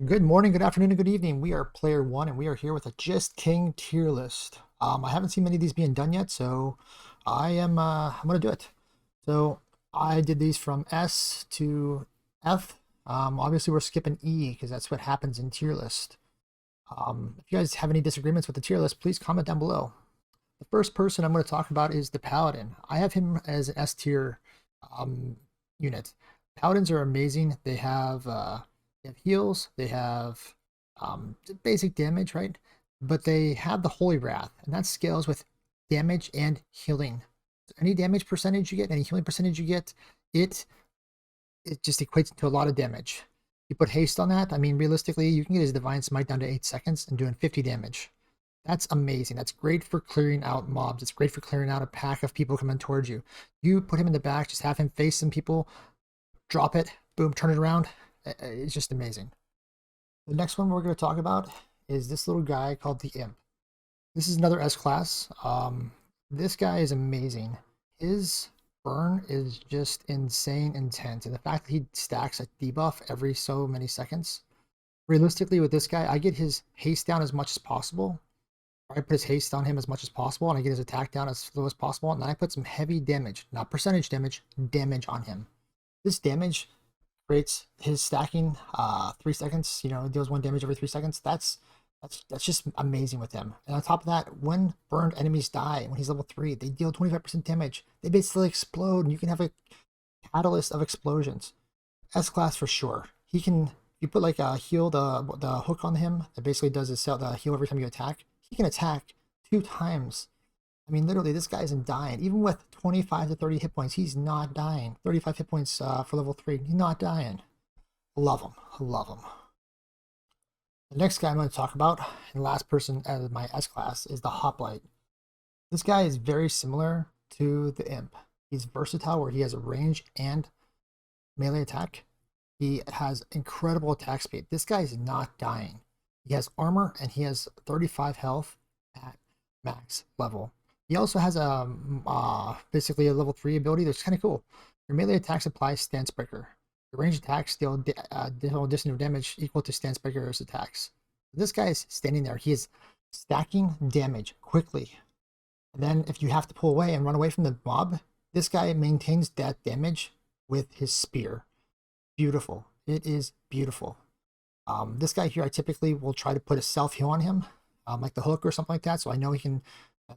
Good morning, good afternoon, and good evening. We are player one, and we are here with a Just King tier list. I haven't seen many of these being done yet, so I'm gonna do it. So I did these from S to F. Obviously we're skipping E because that's what happens in tier list. If you guys have any disagreements with the tier list, please comment down below. The first person I'm going to talk about is the Paladin. I have him as an S tier um, unit. Paladins are amazing. They have heals, they have basic damage, right? But they have the Holy Wrath, and that scales with damage and healing. So any damage percentage you get, any healing percentage you get, it it just equates to a lot of damage. You put haste on that, I mean, realistically, you can get his Divine Smite down to 8 seconds and doing 50 damage. That's amazing. That's great for clearing out mobs. It's great for clearing out a pack of people coming towards you. You put him in the back, just have him face some people, drop it, boom, turn it around. It's just amazing. The next one we're going to talk about is this little guy called the Imp. This is another S class. This guy is amazing. His burn is just insane intense. And the fact that he stacks a debuff every so many seconds. Realistically, with this guy, I get his haste down as much as possible. I put his haste on him as much as possible, and I get his attack down as low as possible, and then I put some heavy damage, not percentage damage, damage on him. This damage creates his stacking 3 seconds, deals 1 damage every 3 seconds. That's just amazing with him. And on top of that, when burned enemies die, when he's level 3, they deal 25% damage. They basically explode, and you can have a catalyst of explosions. S class for sure. He can, you put like a heal, the hook on him that basically does the heal every time you attack. He can attack 2 times. I mean, literally, this guy isn't dying. Even with 25 to 30 hit points, he's not dying. 35 hit points for level 3, he's not dying. Love him. Love him. The next guy I'm going to talk about, and last person out of my S class, is the Hoplite. This guy is very similar to the Imp. He's versatile where he has a range and melee attack. He has incredible attack speed. This guy is not dying. He has armor and he has 35 health at max level. He also has a basically a level 3 ability that's kind of cool. Your melee attacks apply Stance Breaker. Your range attacks deal distance of damage equal to Stance Breaker's attacks. This guy is standing there. He is stacking damage quickly. And then if you have to pull away and run away from the mob, this guy maintains that damage with his spear. Beautiful. It is beautiful. This guy here, I typically will try to put a self heal on him, like the hook or something like that, so I know he can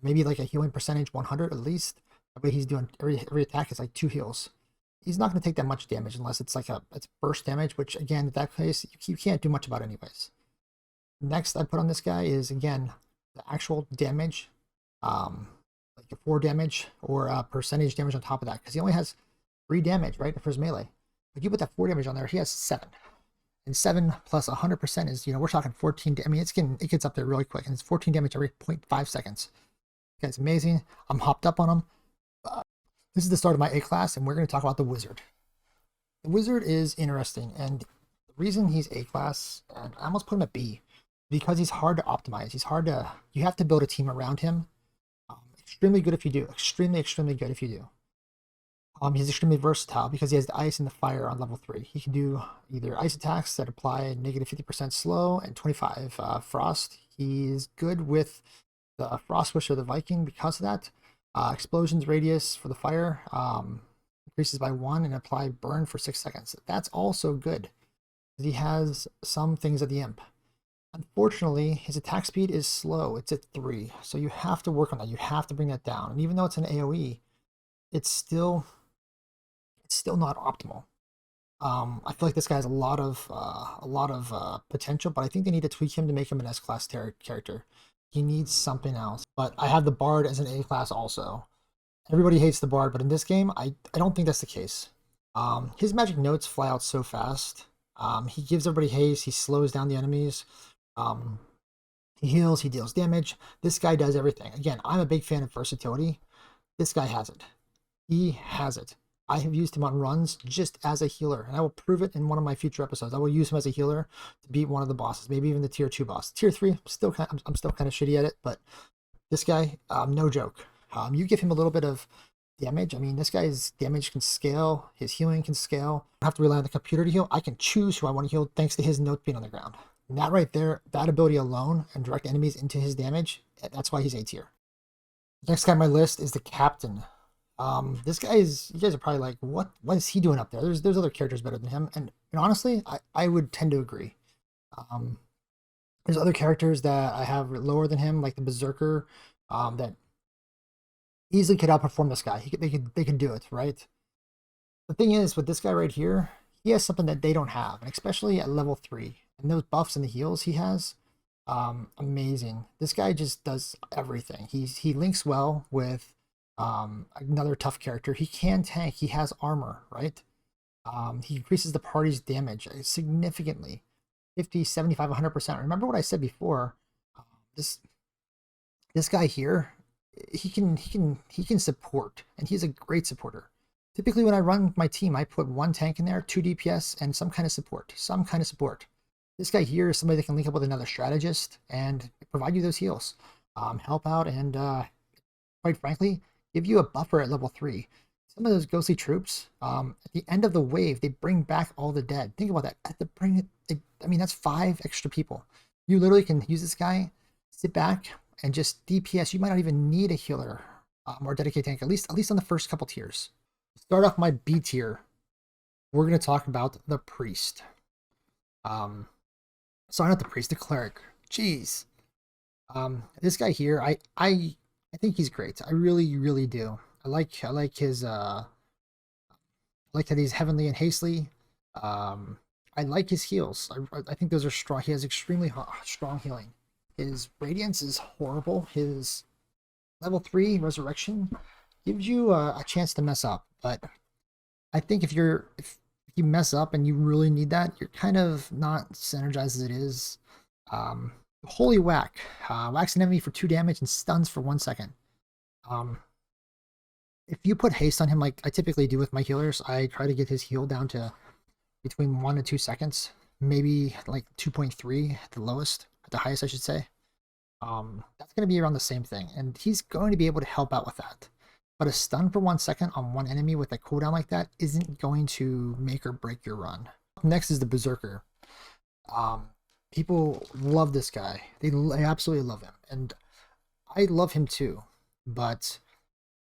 maybe like a healing percentage 100 at least. That way he's doing every attack is like 2 heals. He's not going to take that much damage unless it's like it's burst damage, which again, in that case, you can't do much about anyways. Next I put on this guy is again the actual damage, like a 4 damage or percentage damage on top of that, because he only has 3 damage, right, for his melee. But you put that 4 damage on there, he has 7. And 7 plus 100% is, we're talking 14. I mean, it gets up there really quick, and it's 14 damage every 0.5 seconds. This guy's amazing. I'm hopped up on him. This is the start of my A class, and we're going to talk about the Wizard. The Wizard is interesting, and the reason he's A class, and I almost put him at B, because he's hard to optimize. You have to build a team around him. Extremely good if you do. Extremely good if you do. He's extremely versatile because he has the ice and the fire on level 3. He can do either ice attacks that apply negative 50% slow and 25 frost. He's good with the Frost Wish or the Viking because of that. Explosions radius for the fire increases by 1 and apply burn for 6 seconds. That's also good. He has some things at the Imp. Unfortunately, his attack speed is slow. It's at 3. So you have to work on that. You have to bring that down. And even though it's an AoE, it's still not optimal. I feel like this guy has a lot of potential, but I think they need to tweak him to make him an S class character. He needs something else. But I have the Bard as an A class also. Everybody hates the Bard, but in this game, I don't think that's the case. His magic notes fly out so fast. He gives everybody haste. He slows down the enemies. He heals. He deals damage. This guy does everything. Again, I'm a big fan of versatility. This guy has it. He has it. I have used him on runs just as a healer, and I will prove it in one of my future episodes. I will use him as a healer to beat one of the bosses, maybe even the tier 2 boss. Tier 3, I'm still kind of shitty at it, but this guy, no joke. You give him a little bit of damage. I mean, this guy's damage can scale, his healing can scale. I don't have to rely on the computer to heal. I can choose who I want to heal thanks to his note being on the ground. And that right there, that ability alone and direct enemies into his damage, that's why he's A tier. Next guy on my list is the captain. This guy is, you guys are probably like, what is he doing up there? There's other characters better than him. And honestly, I would tend to agree. Um, there's other characters that I have lower than him, like the Berserker, that easily could outperform this guy. They could do it, right? The thing is, with this guy right here, he has something that they don't have, and especially at level 3. And those buffs and the heals he has, amazing. This guy just does everything. He links well with another tough character. He can tank. He has armor, right? He increases the party's damage significantly, 50, 75, 100%. Remember what I said before? This this guy here, he can support, and he's a great supporter. Typically, when I run my team, I put 1 tank in there, 2 DPS, and some kind of support. This guy here is somebody that can link up with another strategist and provide you those heals, help out, and quite frankly, give you a buffer at level 3. Some of those ghostly troops, at the end of the wave, they bring back all the dead. Think about that. I mean, that's 5 extra people. You literally can use this guy, sit back, and just DPS. You might not even need a healer or dedicated tank, at least on the first couple tiers. Start off my B tier. We're going to talk about the priest. Sorry, not the priest, the cleric. Jeez. This guy here, I think he's great. I really do. I like his I like that he's heavenly and hastily. I like his heals. I think those are strong. He has extremely strong healing. His radiance is horrible. His level 3 resurrection gives you a chance to mess up, but I think if you mess up and you really need that, you're kind of not synergized as it is. Holy whack. Whacks an enemy for 2 damage and stuns for 1 second. If you put haste on him like I typically do with my healers, I try to get his heal down to between 1 and 2 seconds. Maybe like 2.3 at the lowest, at the highest I should say. That's going to be around the same thing, and he's going to be able to help out with that. But a stun for 1 second on one enemy with a cooldown like that isn't going to make or break your run. Next is the Berserker. People love this guy. They absolutely love him, and I love him too. But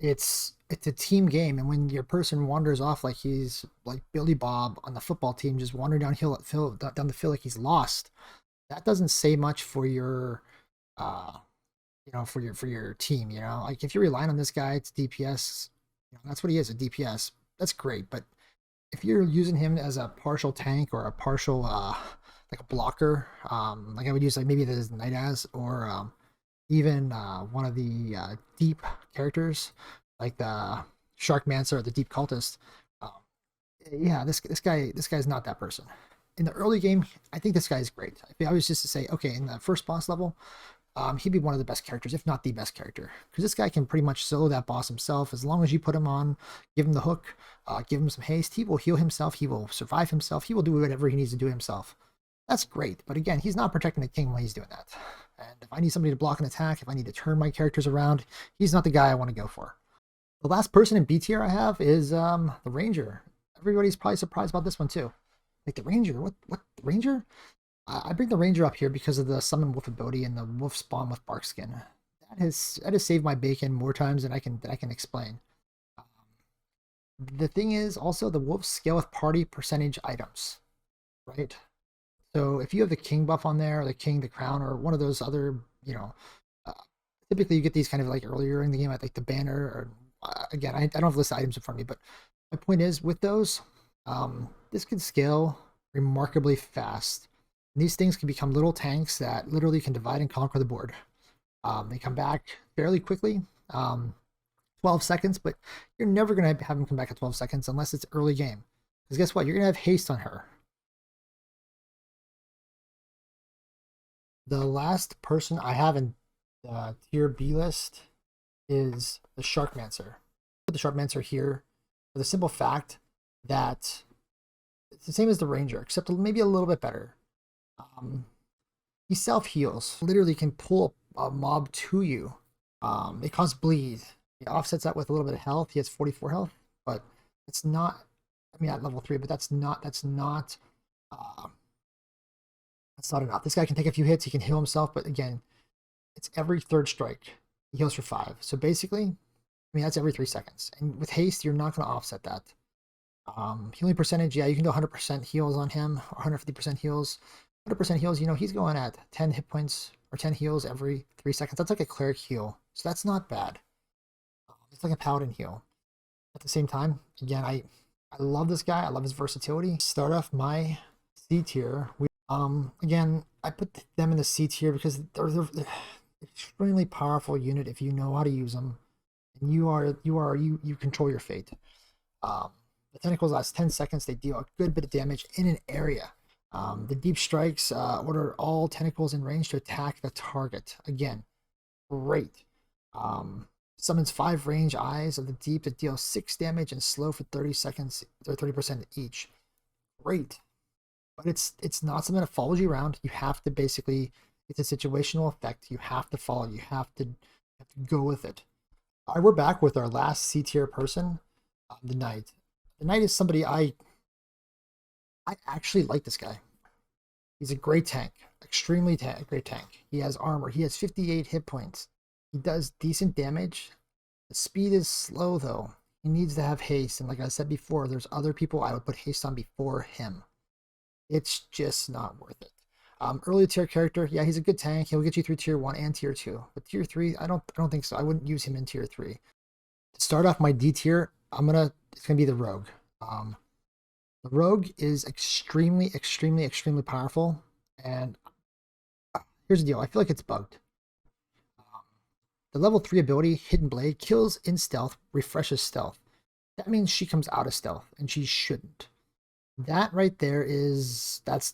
it's a team game, and when your person wanders off like he's like Billy Bob on the football team, just wandering down the field like he's lost, that doesn't say much for your for your team. Like if you're relying on this guy, it's DPS, that's what he is, a DPS. That's great, but if you're using him as a partial tank or a partial like a blocker, like I would use like maybe the Night As or even one of the deep characters like the Sharkmancer or the Deep Cultist. Yeah, this guy's not that person. In the early game, I think this guy is great. If I was just to say, okay, in the first boss level, he'd be one of the best characters, if not the best character, because this guy can pretty much solo that boss himself. As long as you put him on, give him the hook, give him some haste, he will heal himself, he will survive himself, he will do whatever he needs to do himself. That's great, but again, he's not protecting the king when he's doing that. And if I need somebody to block an attack, if I need to turn my characters around, he's not the guy I want to go for. The last person in B tier I have is the Ranger. Everybody's probably surprised about this one too. Like the Ranger, what the Ranger? I bring the Ranger up here because of the summon wolf ability and the wolf spawn with barkskin. That has saved my bacon more times than I can explain. The thing is also the wolves scale with party percentage items, right? So if you have the king buff on there, or the king, the crown, or one of those other, uh, typically you get these kind of like earlier in the game, like the banner, or again, I don't have list items in front of me, but my point is with those, this can scale remarkably fast. And these things can become little tanks that literally can divide and conquer the board. They come back fairly quickly, 12 seconds, but you're never going to have them come back at 12 seconds unless it's early game. Because guess what? You're going to have haste on her. The last person I have in the tier B list is the Sharkmancer. Put the Sharkmancer here for the simple fact that it's the same as the Ranger, except maybe a little bit better. He self-heals. Literally can pull a mob to you. It causes bleed. He offsets that with a little bit of health. He has 44 health, but it's not. I mean, at level 3, but uh, that's not enough. This guy can take a few hits. He can heal himself, but again, it's every third strike. He heals for 5. So basically, I mean, that's every 3 seconds. And with haste, you're not going to offset that. Healing percentage, yeah, you can do 100% heals on him, or 150% heals. 100% heals, you know, he's going at 10 hit points or 10 heals every 3 seconds. That's like a cleric heal. So that's not bad. It's like a paladin heal. At the same time, again, I love this guy. I love his versatility. Start off my C tier. Again, I put them in the C tier because they're extremely powerful unit if you know how to use them, and you control your fate. The tentacles last 10 seconds. They deal a good bit of damage in an area. The deep strikes order all tentacles in range to attack the target. Again, great. Summons 5 range eyes of the deep that deal 6 damage and slow for 30 seconds or 30% each. Great. But it's not something that follows you around. You have to basically, it's a situational effect. You have to follow. You have to go with it. All right, we're back with our last C tier person, the Knight. The Knight is somebody I actually like this guy. He's a great tank, extremely great tank. He has armor. He has 58 hit points. He does decent damage. The speed is slow though. He needs to have haste, and like I said before, there's other people I would put haste on before him. It's just not worth it. Early tier character, yeah, he's a good tank. He'll get you through tier 1 and tier 2. But tier 3, I don't think so. I wouldn't use him in tier 3. To start off my D tier, it's gonna be the rogue. The rogue is extremely powerful, and here's the deal. I feel like it's bugged. The level 3 ability, Hidden Blade, kills in stealth, refreshes stealth. That means she comes out of stealth, and she shouldn't. That right there is that's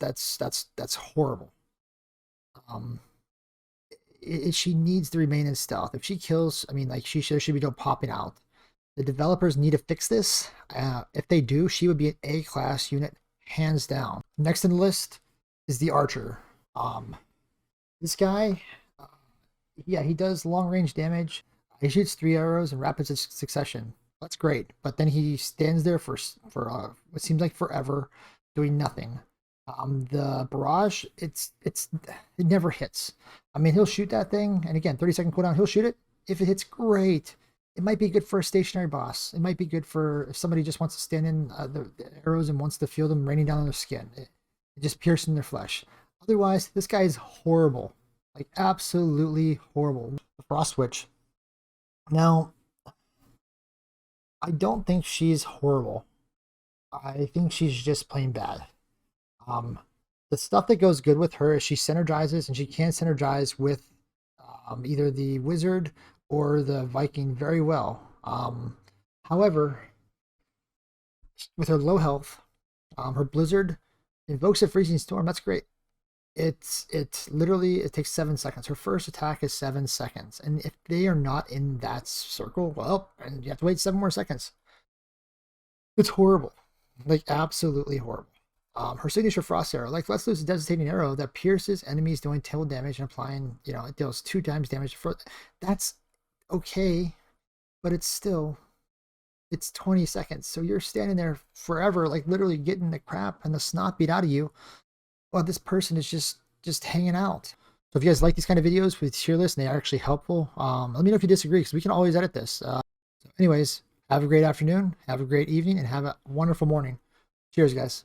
horrible. She needs to remain in stealth. If she kills, I mean, like there should be no popping out. The developers need to fix this. If they do, she would be an A-class unit, hands down. Next in the list is the Archer. This guy, yeah, he does long-range damage. He shoots 3 arrows in rapid succession. That's great, but then he stands there for what seems like forever, doing nothing. The barrage, it never hits. I mean, he'll shoot that thing, and again, 30-second cooldown. He'll shoot it. If it hits, great. It might be good for a stationary boss. It might be good for if somebody just wants to stand in the arrows and wants to feel them raining down on their skin. It just piercing their flesh. Otherwise, this guy is horrible. Like, absolutely horrible. The Frost Witch. Now, I don't think she's horrible. I think she's just plain bad. The stuff that goes good with her is she synergizes, and she can synergize with either the wizard or the Viking very well. However, with her low health, her blizzard invokes a freezing storm. That's great. It's literally, it takes 7 seconds. Her first attack is 7 seconds, and if they are not in that circle, well, and you have to wait 7 more seconds. It's horrible, like absolutely horrible. Her signature frost arrow, like let's lose a devastating arrow that pierces enemies doing tail damage and applying, you know, it deals 2 times damage. That's okay, but it's 20 seconds, so you're standing there forever, like literally getting the crap and the snot beat out of you. Well, this person is just hanging out. So if you guys like these kind of videos with tier lists and they are actually helpful, let me know if you disagree, because we can always edit this. So anyways, have a great afternoon, have a great evening, and have a wonderful morning. Cheers, guys.